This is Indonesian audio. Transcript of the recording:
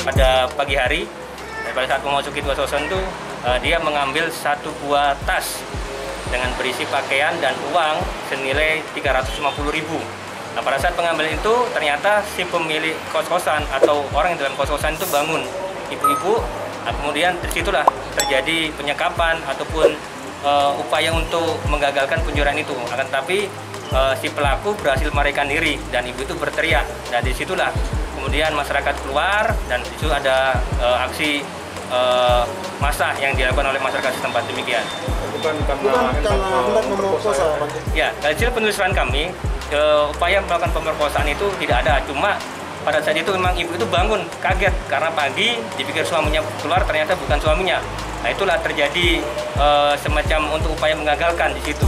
Pada pagi hari, pada saat memasuki kos-kosan itu, dia mengambil satu buah tas dengan berisi pakaian dan uang senilai 350.000. Nah, pada saat pengambilan itu ternyata si pemilik kos-kosan atau orang yang dalam kos-kosan itu bangun, ibu-ibu. Nah, kemudian disitulah terjadi penyekapan ataupun upaya untuk menggagalkan pencurian itu. Akan tetapi si pelaku berhasil melarikan diri dan ibu itu berteriak. Dan disitulah kemudian masyarakat keluar dan disitu ada aksi massa yang dilakukan oleh masyarakat setempat demikian. Bukan karena hendak memerkosa. Ya, dari hasil penelusuran kami, upaya melakukan pemerkosaan itu tidak ada. Cuma pada saat itu memang ibu itu bangun kaget karena pagi dipikir suaminya keluar, ternyata bukan suaminya. Nah, itulah terjadi semacam untuk upaya mengagalkan di situ.